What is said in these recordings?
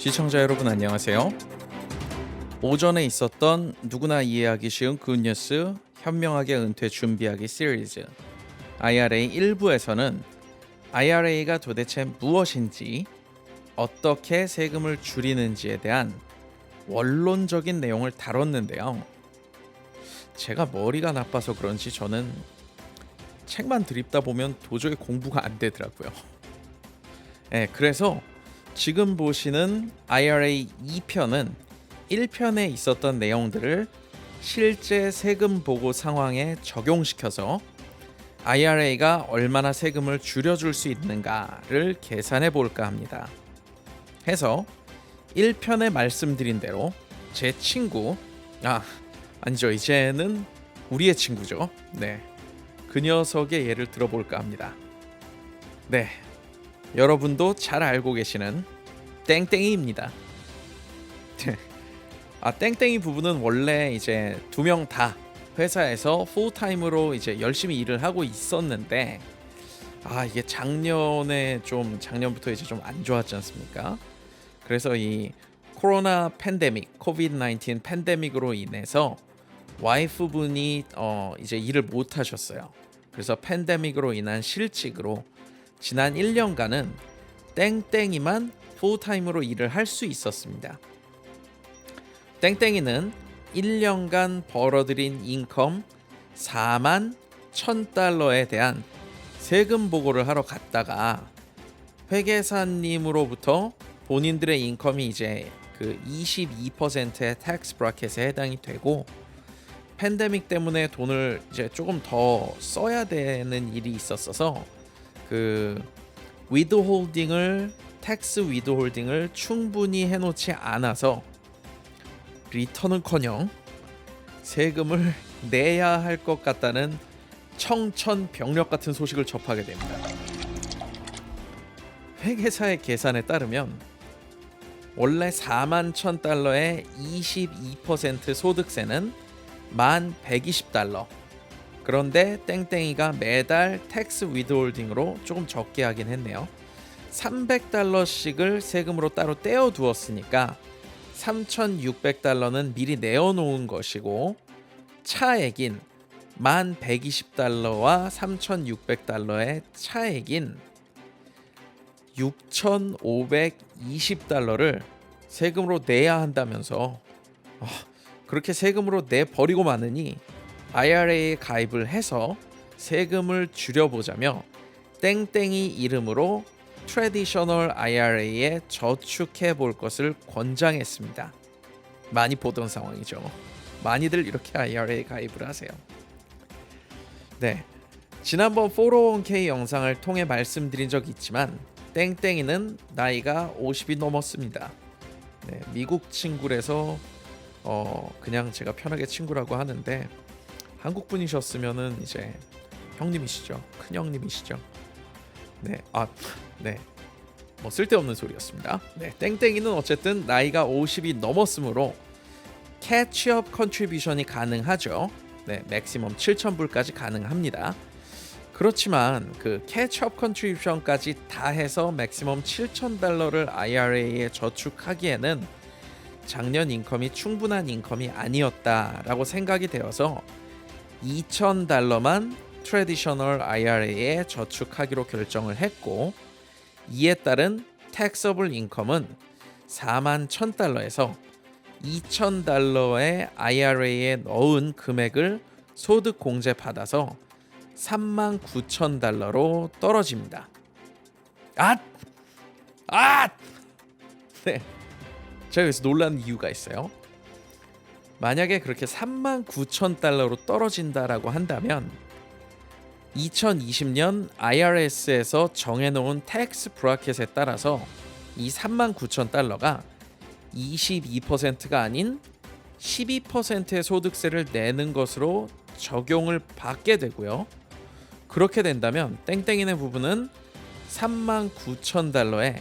시청자 여러분 안녕하세요. 오전에 있었던 누구나 이해하기 쉬운 굿뉴스 현명하게 은퇴 준비하기 시리즈 IRA 1부에서는 IRA가 도대체 무엇인지 어떻게 세금을 줄이는지에 대한 원론적인 내용을 다뤘는데요. 제가 머리가 나빠서 그런지 저는 책만 드립다 보면 도저히 공부가 안 되더라고요. 네, 그래서 지금 보시는 IRA 2편은 1편에 있었던 내용들을 실제 세금 보고 상황에 적용시켜서 IRA가 얼마나 세금을 줄여줄 수 있는가를 계산해 볼까 합니다. 해서 1편에 말씀드린 대로 제 친구, 아니죠, 이제는 우리의 친구죠. 네, 그 녀석의 예를 들어볼까 합니다. 네, 여러분도 잘 알고 계시는 땡땡이입니다. 땡땡이 부부는 원래 이제 두 명 다 회사에서 풀타임으로 이제 열심히 일을 하고 있었는데 이게 작년부터 이제 좀 안 좋았지 않습니까? 그래서 이 코로나 팬데믹, 코비드-19 팬데믹으로 인해서 와이프분이 이제 일을 못 하셨어요. 그래서 팬데믹으로 인한 실직으로 지난 1년간은 땡땡이만 풀타임으로 일을 할 수 있었습니다. 땡땡이는 1년간 벌어들인 인컴 4만 1,000달러에 대한 세금 보고를 하러 갔다가 회계사님으로부터 본인들의 인컴이 이제 그 22%의 텍스 브래킷에 해당이 되고 팬데믹 때문에 돈을 이제 조금 더 써야 되는 일이 있었어서 그 텍스 위드홀딩을 충분히 해놓지 않아서 리턴은커녕 세금을 내야 할 것 같다는 청천벽력 같은 소식을 접하게 됩니다. 회계사의 계산에 따르면 원래 4만 1,000달러의 22% 소득세는 1,120달러. 그런데 땡땡이가 매달 텍스 위드홀딩으로 조금 적게 하긴 했네요. 300달러씩을 세금으로 따로 떼어 두었으니까 3,600달러는 미리 내어놓은 것이고 차액인 1,120달러와 3,600달러의 차액인 6,520달러를 세금으로 내야 한다면서 그렇게 세금으로 내버리고 마느니 IRA에 가입을 해서 세금을 줄여보자며 땡땡이 이름으로 트래디셔널 IRA에 저축해 볼 것을 권장했습니다. 많이 보던 상황이죠. 많이들 이렇게 IRA에 가입을 하세요. 네, 지난번 401k 영상을 통해 말씀드린 적이 있지만 땡땡이는 나이가 50이 넘었습니다. 네, 미국 친구라서 그냥 제가 편하게 친구라고 하는데 한국 분이셨으면은 이제 형님이시죠. 큰 형님이시죠. 네, 뭐 쓸데없는 소리였습니다. 네, 땡땡이는 어쨌든 나이가 50이 넘었으므로 캐치업 컨트리뷰션이 가능하죠. 네, 맥시멈 7,000불까지 가능합니다. 그렇지만 그 캐치업 컨트리뷰션까지 다 해서 맥시멈 7,000달러를 IRA에 저축하기에는 작년 인컴이 충분한 인컴이 아니었다라고 생각이 되어서 2,000달러만 트래디셔널 IRA에 저축하기로 결정을 했고 이에 따른 taxable income은 4만 1,000달러에서 2,000달러의 IRA에 넣은 금액을 소득 공제 받아서 3만 9,000달러로 떨어집니다. 네, 제가 여기서 놀라는 이유가 있어요. 만약에 그렇게 3만 9,000달러로 떨어진다라고 한다면 2020년 IRS에서 정해놓은 텍스 브래킷에 따라서 이 3만 9,000달러가 22%가 아닌 12%의 소득세를 내는 것으로 적용을 받게 되고요. 그렇게 된다면 땡땡이네 부부는 3만 9,000달러에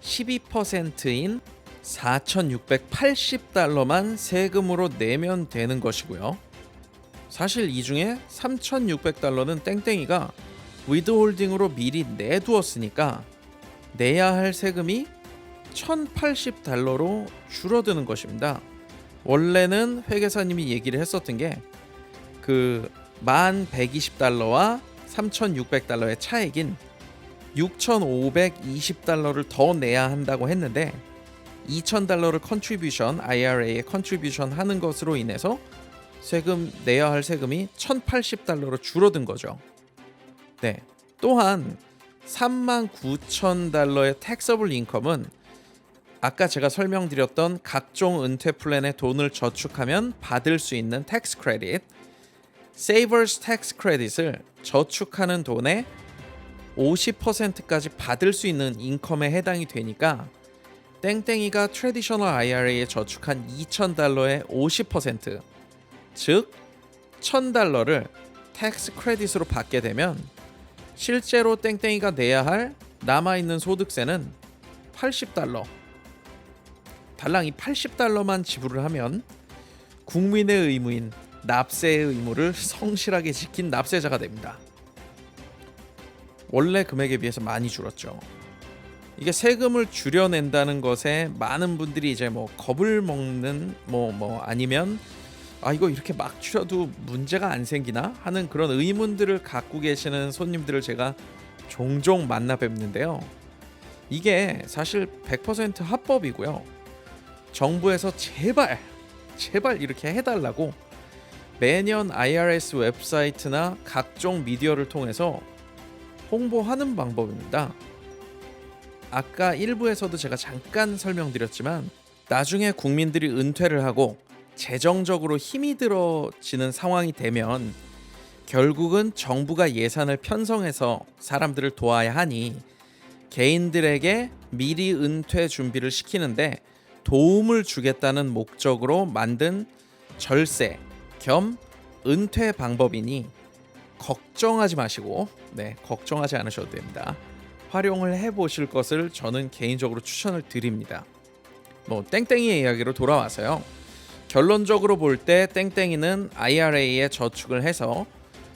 12%인 4,680달러만 세금으로 내면 되는 것이고요. 사실 이 중에 3,600달러는 땡땡이가 위드홀딩으로 미리 내두었으니까 내야 할 세금이 $1,080로 줄어드는 것입니다. 원래는 회계사님이 얘기를 했었던 게 그 $1120와 $3,600의 차액인 $6,520를 더 내야 한다고 했는데 $2,000를 컨트리뷰션, IRA에 컨트리뷰션 하는 것으로 인해서 세금 내야 할 세금이 $1,080로 줄어든 거죠. 네. 또한 $39,000의 taxable income은 아까 제가 설명드렸던 각종 은퇴 플랜에 돈을 저축하면 받을 수 있는 tax credit, savers tax credit을 저축하는 돈의 50%까지 받을 수 있는 인컴에 해당이 되니까 땡땡이가 트래디셔널 IRA에 저축한 $2,000의 50%, 즉 $1,000를 텍스 크레딧으로 받게 되면 실제로 땡땡이가 내야 할 남아있는 소득세는 $80, 달랑 이 $80만 지불을 하면 국민의 의무인 납세의 의무를 성실하게 지킨 납세자가 됩니다. 원래 금액에 비해서 많이 줄었죠. 이게 세금을 줄여낸다는 것에 많은 분들이 이제 뭐 겁을 먹는 아니면 이거 이렇게 막 줄여도 문제가 안 생기나 하는 그런 의문들을 갖고 계시는 손님들을 제가 종종 만나 뵙는데요. 이게 사실 100% 합법이고요. 정부에서 제발 이렇게 해달라고 매년 IRS 웹사이트나 각종 미디어를 통해서 홍보하는 방법입니다. 아까 1부에서도 제가 잠깐 설명드렸지만 나중에 국민들이 은퇴를 하고 재정적으로 힘이 들어지는 상황이 되면 결국은 정부가 예산을 편성해서 사람들을 도와야 하니 개인들에게 미리 은퇴 준비를 시키는데 도움을 주겠다는 목적으로 만든 절세 겸 은퇴 방법이니 걱정하지 마시고 걱정하지 않으셔도 됩니다. 활용을 해보실 것을 저는 개인적으로 추천을 드립니다. 땡땡이의 이야기로 돌아와서요. 결론적으로 볼 때 땡땡이는 IRA에 저축을 해서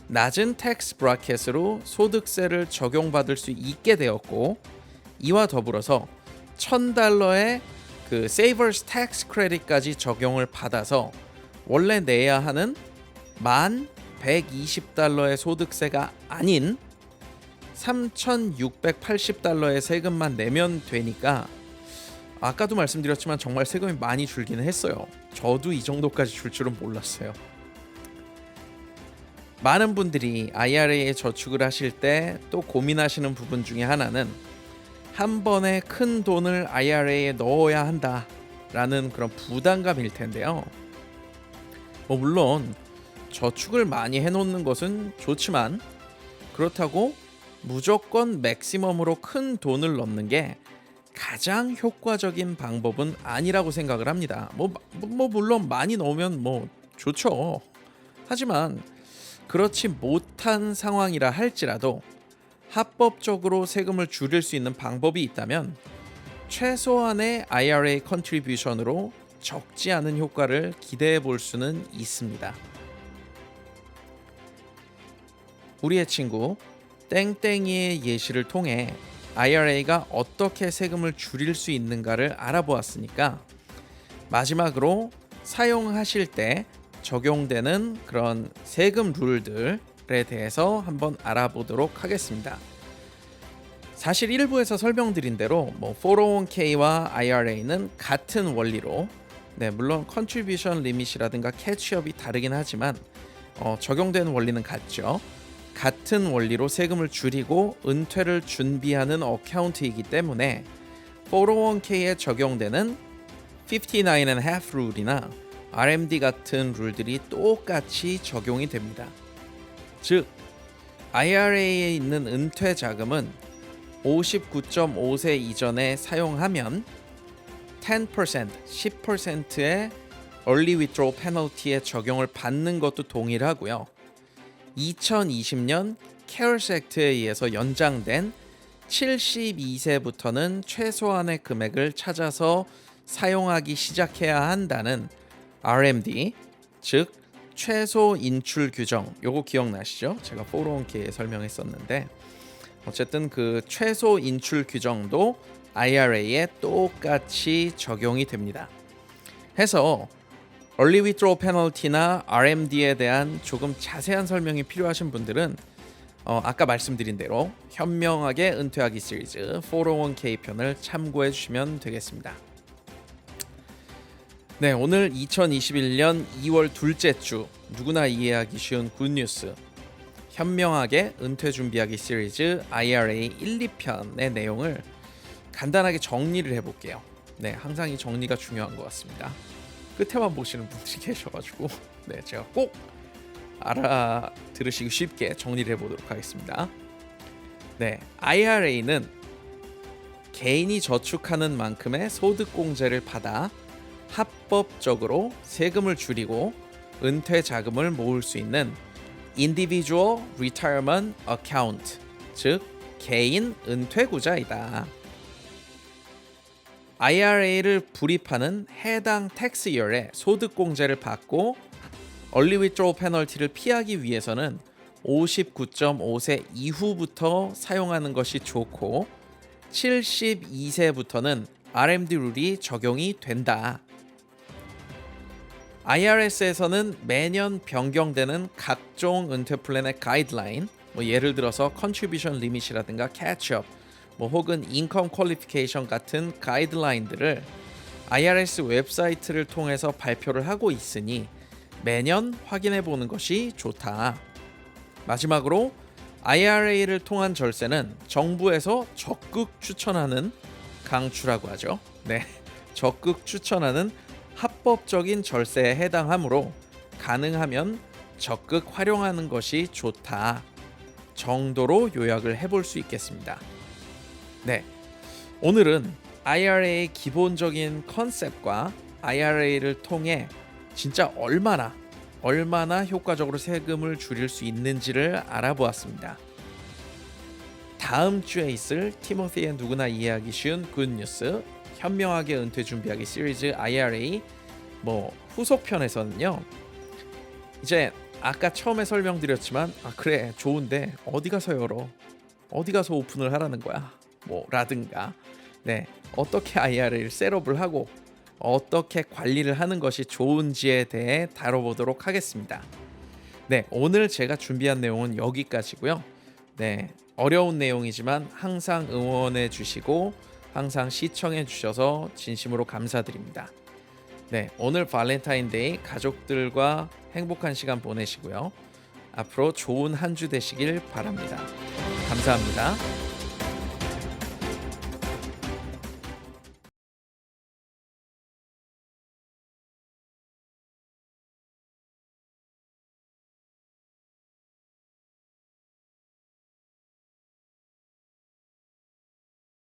낮은 텍스 브라켓으로 소득세를 적용받을 수 있게 되었고 이와 더불어서 $1,000의 그 Savers Tax Credit까지 적용을 받아서 원래 내야 하는 $1,120의 소득세가 아닌 $3,680의 세금만 내면 되니까 아까도 말씀드렸지만 정말 세금이 많이 줄기는 했어요. 저도 이 정도까지 줄 줄은 몰랐어요. 많은 분들이 IRA에 저축을 하실 때 또 고민하시는 부분 중에 하나는 한 번에 큰 돈을 IRA에 넣어야 한다라는 그런 부담감일 텐데요. 물론 저축을 많이 해놓는 것은 좋지만 그렇다고 무조건 맥시멈으로 큰 돈을 넣는 게 가장 효과적인 방법은 아니라고 생각을 합니다. 물론 많이 넣으면 좋죠. 하지만 그렇지 못한 상황이라 할지라도 합법적으로 세금을 줄일 수 있는 방법이 있다면 최소한의 IRA 컨트리뷰션으로 적지 않은 효과를 기대해 볼 수는 있습니다. 우리의 친구 땡땡이의 예시를 통해 IRA가 어떻게 세금을 줄일 수 있는가를 알아보았으니까 마지막으로 사용하실 때 적용되는 그런 세금 룰들에 대해서 한번 알아보도록 하겠습니다. 사실 1부에서 설명드린 대로 401k와 IRA는 같은 원리로 물론 컨트리뷰션 리밋이라든가 캐치업이 다르긴 하지만 적용되는 원리는 같죠. 같은 원리로 세금을 줄이고 은퇴를 준비하는 어카운트이기 때문에 401k에 적용되는 59.5 룰이나 RMD 같은 룰들이 똑같이 적용이 됩니다. 즉 IRA에 있는 은퇴 자금은 59.5세 이전에 사용하면 10%의 Early Withdrawal Penalty에 적용을 받는 것도 동일하고요. 2020년 CARES Act에 의해서 연장된 72세부터는 최소한의 금액을 찾아서 사용하기 시작해야 한다는 RMD, 즉 최소 인출 규정, 요거 기억나시죠? 제가 401k에 설명했었는데 어쨌든 그 최소 인출 규정도 IRA에 똑같이 적용이 됩니다. 해서 Early Withdrawal Penalty나 RMD에 대한 조금 자세한 설명이 필요하신 분들은 아까 말씀드린 대로 현명하게 은퇴하기 시리즈 401k 편을 참고해 주시면 되겠습니다. 네, 오늘 2021년 2월 둘째 주 누구나 이해하기 쉬운 굿뉴스 현명하게 은퇴 준비하기 시리즈 IRA 1, 2편의 내용을 간단하게 정리를 해볼게요. 네, 항상 이 정리가 중요한 것 같습니다. 끝에만 보시는 분들이 계셔가지고 네, 제가 꼭 알아들으시기 쉽게 정리를 해보도록 하겠습니다. 네, IRA는 개인이 저축하는 만큼의 소득공제를 받아 합법적으로 세금을 줄이고 은퇴 자금을 모을 수 있는 Individual Retirement Account, 즉 개인 은퇴구자이다. IRA를 불입하는 해당 텍스 이어에 소득공제를 받고 Early Withdrawal Penalty를 피하기 위해서는 59.5세 이후부터 사용하는 것이 좋고 72세부터는 RMD 룰이 적용이 된다. IRS에서는 매년 변경되는 각종 은퇴 플랜의 가이드라인, 예를 들어서 컨트리뷰션 리밋이라든가 캐치업, 혹은 인컴 퀄리피케이션 같은 가이드라인들을 IRS 웹사이트를 통해서 발표를 하고 있으니 매년 확인해 보는 것이 좋다. 마지막으로 IRA를 통한 절세는 정부에서 적극 추천하는 강추라고 하죠. 네, 적극 추천하는 합법적인 절세에 해당하므로 가능하면 적극 활용하는 것이 좋다 정도로 요약을 해볼 수 있겠습니다. 네, 오늘은 IRA의 기본적인 컨셉과 IRA를 통해 진짜 얼마나 효과적으로 세금을 줄일 수 있는지를 알아보았습니다. 다음 주에 있을 티모시의 누구나 이해하기 쉬운 굿뉴스 현명하게 은퇴 준비하기 시리즈 IRA 후속편에서는요, 이제 아까 처음에 설명드렸지만 그래 좋은데 어디 가서 열어, 어디 가서 오픈을 하라는 거야 라든가, 네, 어떻게 IRA를 셋업을 하고 어떻게 관리를 하는 것이 좋은지에 대해 다뤄보도록 하겠습니다. 네, 오늘 제가 준비한 내용은 여기까지고요. 네, 어려운 내용이지만 항상 응원해 주시고 항상 시청해 주셔서 진심으로 감사드립니다. 네, 오늘 발렌타인데이 가족들과 행복한 시간 보내시고요. 앞으로 좋은 한 주 되시길 바랍니다. 감사합니다.